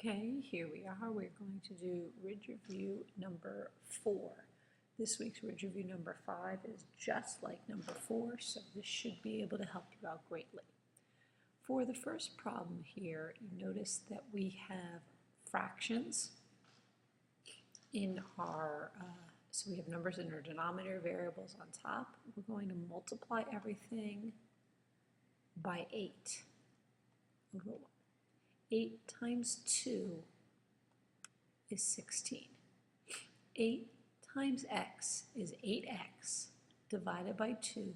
Okay, here we are. We're going to do Ridge Review number 4. This week's Ridge Review number 5 is just like number 4, so this should be able to help you out greatly. For the first problem here, you notice that we have fractions in our, so we have numbers in our denominator, variables on top. We're going to multiply everything by 8 over 1. 8 times 2 is 16. 8 times x is 8x divided by 2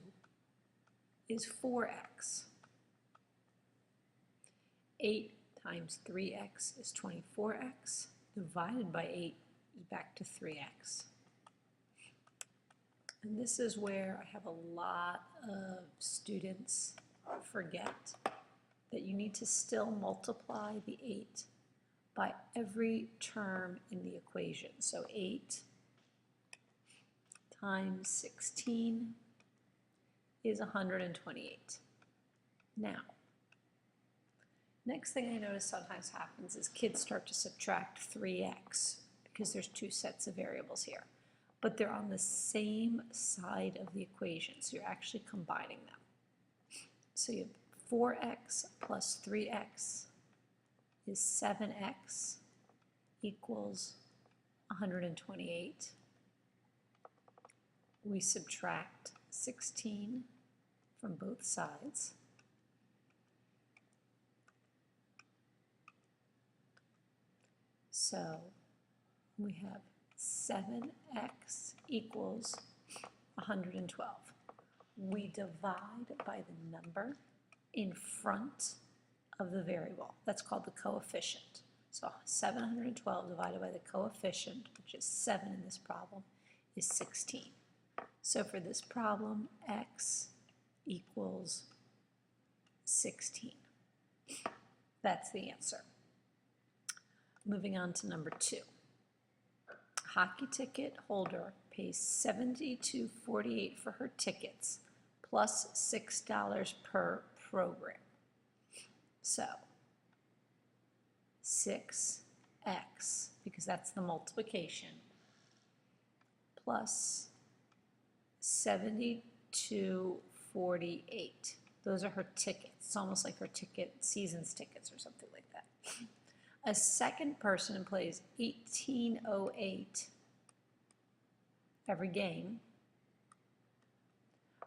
is 4x. 8 times 3x is 24x divided by 8 is back to 3x. And this is where I have a lot of students forget that you need to still multiply the 8 by every term in the equation. So 8 times 16 is 128. Now, next thing I notice sometimes happens is kids start to subtract 3x because there's two sets of variables here, but they're on the same side of the equation, so you're actually combining them. So you have 4x plus 3x is 7x equals 128. We subtract 16 from both sides. So we have 7x equals 112. We divide by the number in front of the variable. That's called the coefficient. So 712 divided by the coefficient, which is 7 in this problem, is 16. So for this problem, x equals 16. That's the answer. Moving on to number 2. Hockey ticket holder pays $72.48 for her tickets plus $6 per program. So 6x, because that's the multiplication, plus 72.48. Those are her tickets. It's almost like her season's tickets or something like that. A second person plays $18.08 every game,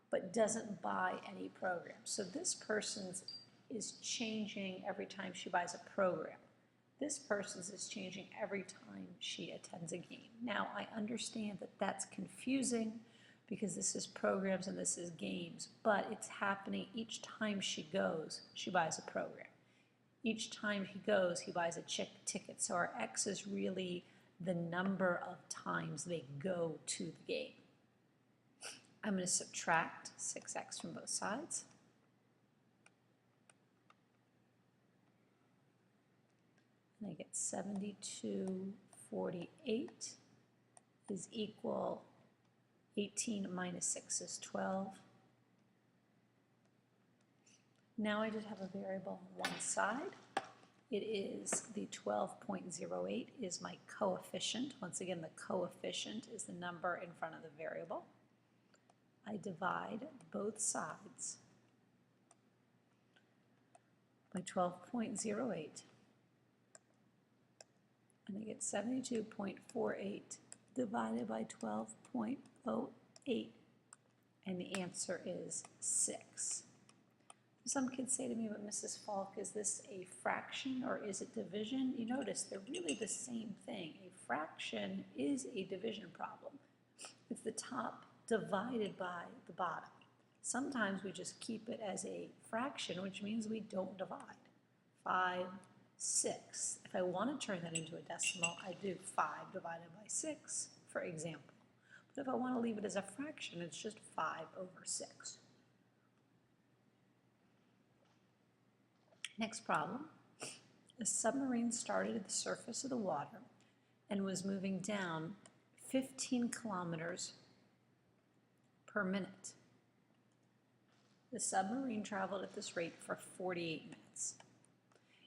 but doesn't buy any programs. So this person's is changing every time she buys a program. This person's is changing every time she attends a game. Now, I understand that that's confusing because this is programs and this is games, but it's happening each time she goes, she buys a program. Each time he goes, he buys a ticket. So our x is really the number of times they go to the game. I'm going to subtract 6x from both sides. And I get 72.48 is equal 18 minus 6 is 12. Now I just have a variable on one side. It is the 12.08 is my coefficient. Once again, the coefficient is the number in front of the variable. I divide both sides by 12.08, and I get 72.48 divided by 12.08, and the answer is 6. Some kids say to me, but Mrs. Falk, is this a fraction or is it division? You notice they're really the same thing. A fraction is a division problem. It's the top divided by the bottom. Sometimes we just keep it as a fraction, which means we don't divide. 5, 6. If I want to turn that into a decimal, I do 5 divided by 6, for example. But if I want to leave it as a fraction, it's just 5 over 6. Next problem. A submarine started at the surface of the water and was moving down 15 kilometers per minute. The submarine traveled at this rate for 48 minutes.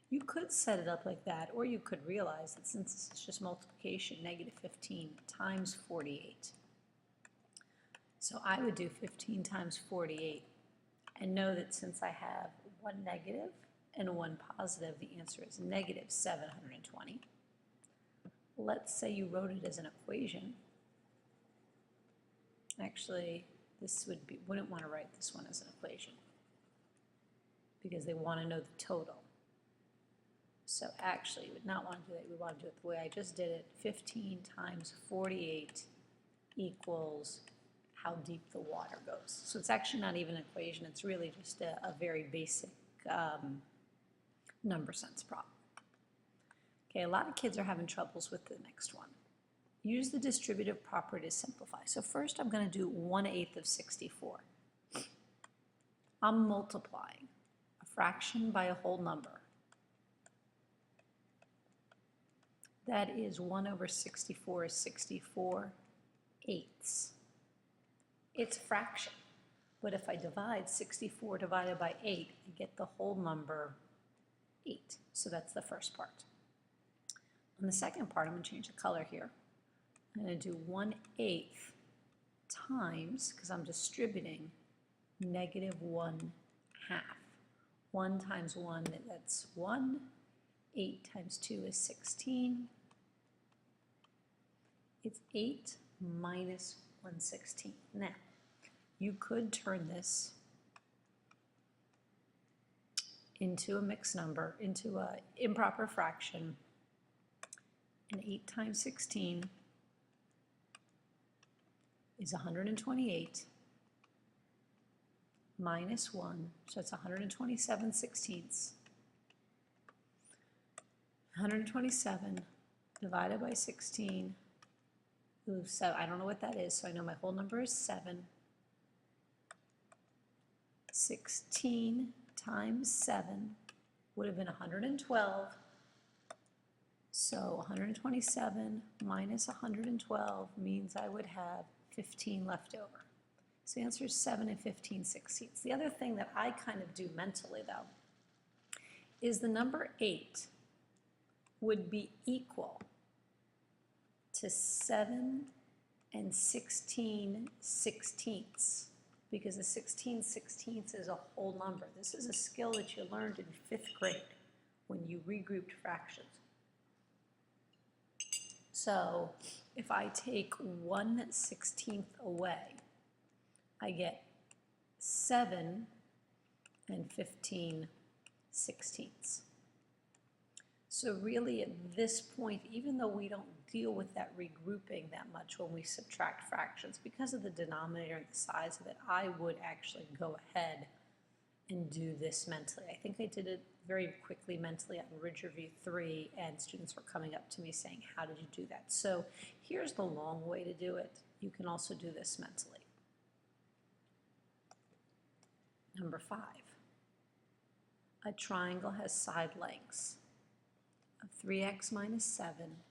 You could set it up like that, or you could realize that since it's just multiplication, negative 15 times 48. So I would do 15 times 48 and know that since I have one negative and one positive, the answer is negative 720. Let's say you wrote it as an equation. Actually, wouldn't want to write this one as an equation because they want to know the total. So actually, you would not want to do that. We want to do it the way I just did it. 15 times 48 equals how deep the water goes. So it's actually not even an equation. It's really just a very basic number sense problem. Okay, a lot of kids are having troubles with the next one. Use the distributive property to simplify. So first I'm going to do 1/8 of 64. I'm multiplying a fraction by a whole number. That is 1 over 64 is 64/8. It's a fraction, but if I divide 64 divided by 8, I get the whole number 8. So that's the first part. On the second part, I'm going to change the color here. I'm going to do 1/8 times, because I'm distributing, negative 1/2. 1 times 1, that's 1. 8 times 2 is 16. It's 8 minus 1/16. Now, you could turn this into a mixed number, into an improper fraction, and 8 times 16 is 128 minus 1, so it's 127/16. 127 divided by 16, so I don't know what that is, so I know my whole number is 7. 16 times 7 would have been 112. So 127 minus 112 means I would have 15 left over. So the answer is 7 15/16. The other thing that I kind of do mentally, though, is the number 8 would be equal to 7 16/16, because the 16/16 is a whole number. This is a skill that you learned in 5th grade when you regrouped fractions. So if I take 1/16 away, I get 7 15/16. So really at this point, even though we don't deal with that regrouping that much when we subtract fractions, because of the denominator and the size of it, I would actually go ahead and do this mentally. I think I did it very quickly mentally on Ridge Review 3, and students were coming up to me saying, how did you do that? So here's the long way to do it. You can also do this mentally. Number 5. A triangle has side lengths of 3x minus 7,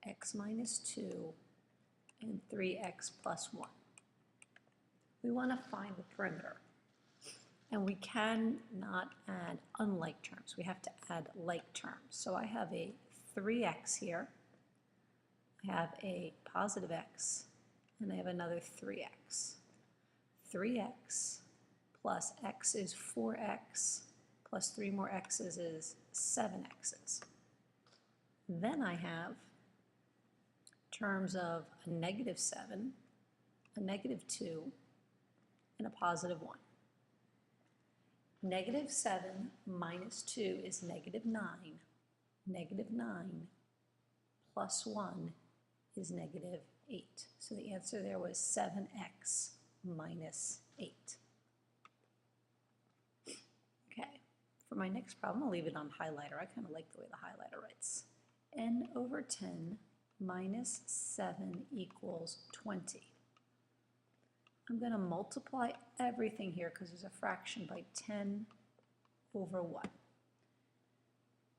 x minus 2, and 3x plus 1. We want to find the perimeter. And we cannot add unlike terms. We have to add like terms. So I have a 3x here. I have a positive x, and I have another 3x. 3x plus x is 4x, plus 3 more x's is 7x's. Then I have terms of a negative 7, a negative 2, and a positive 1. Negative 7 minus 2 is negative 9. Negative 9 plus 1 is negative 8. So the answer there was 7x minus 8. Okay, for my next problem, I'll leave it on highlighter. I kind of like the way the highlighter writes. N over 10 minus 7 equals 20. I'm going to multiply everything here because there's a fraction by 10 over 1.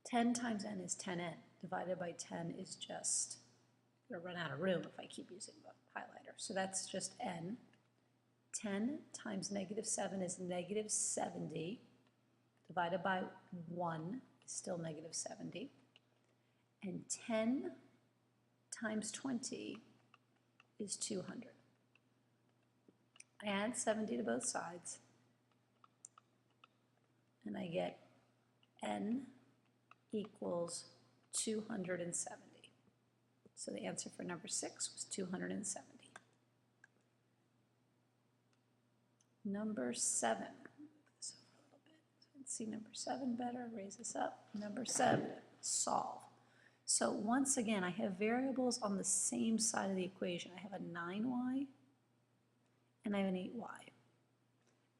10 times n is 10n. Divided by 10 is just, I'm going to run out of room if I keep using the highlighter. So that's just n. 10 times negative 7 is negative 70. Divided by 1 is still negative 70. And 10 times 20 is 200. I add 70 to both sides, and I get n equals 270. So the answer for number 6 was 270. Number 7. So a little bit. Let's see number 7 better. Raise this up. Number 7. Solve. So once again, I have variables on the same side of the equation. I have a 9y and I have an 8y.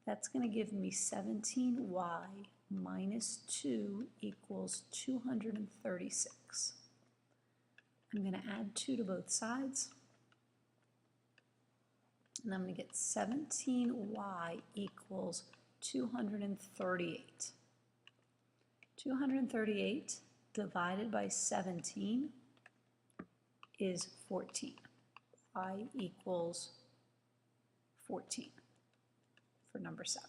That's going to give me 17y minus 2 equals 236. I'm going to add 2 to both sides. And I'm going to get 17y equals 238. 238 divided by 17 is 14. Y equals 14 for number 7.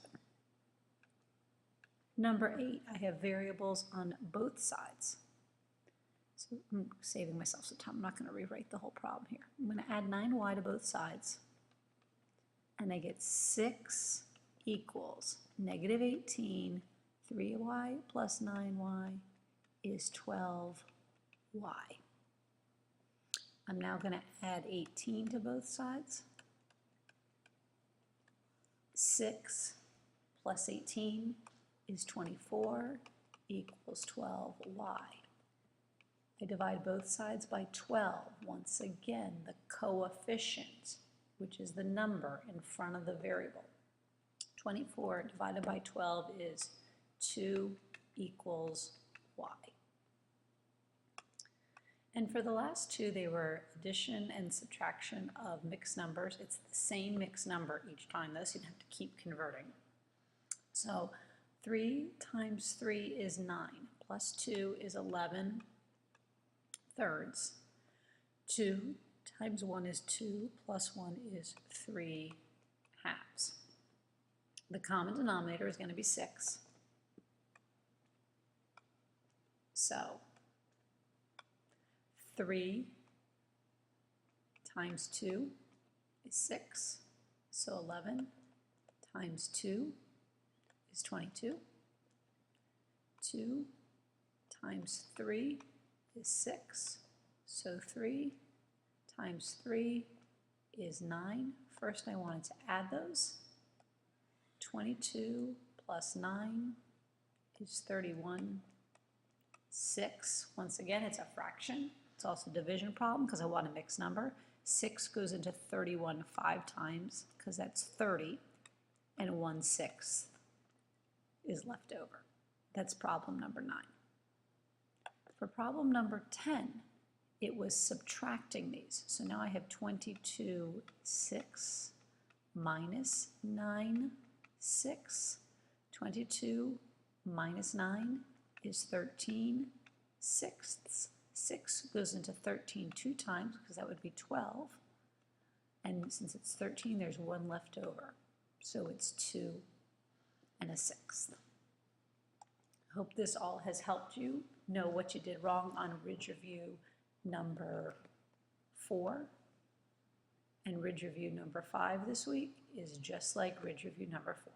Number 8, I have variables on both sides. So I'm saving myself some time. I'm not going to rewrite the whole problem here. I'm going to add 9y to both sides. And I get 6 equals negative 18, 3y plus 9y is 12y. I'm now going to add 18 to both sides. 6 plus 18 is 24 equals 12y. I divide both sides by 12. Once again, the coefficient, which is the number in front of the variable. 24 divided by 12 is 2 equals y. And for the last two, they were addition and subtraction of mixed numbers. It's the same mixed number each time, though, so you have to keep converting. So 3 times 3 is 9, plus 2 is 11 thirds. 2 times 1 is 2, plus 1 is 3 halves. The common denominator is going to be 6. So 3 times 2 is 6. So 11 times 2 is 22. 2 times 3 is 6. So 3 times 3 is 9. First I wanted to add those. 22 plus 9 is 31. 6, once again, it's a fraction. It's also a division problem because I want a mixed number. 6 goes into 31 5 times because that's 30, and 1/6 is left over. That's problem number 9. For problem number 10, it was subtracting these. So now I have 22 6 minus 9 6. 22 minus 9 is 13 sixths. 6 goes into 13 2 times because that would be 12. And since it's 13, there's 1 left over. So it's 2 1/6. I hope this all has helped you know what you did wrong on Ridge Review number 4. And Ridge Review number 5 this week is just like Ridge Review number 4.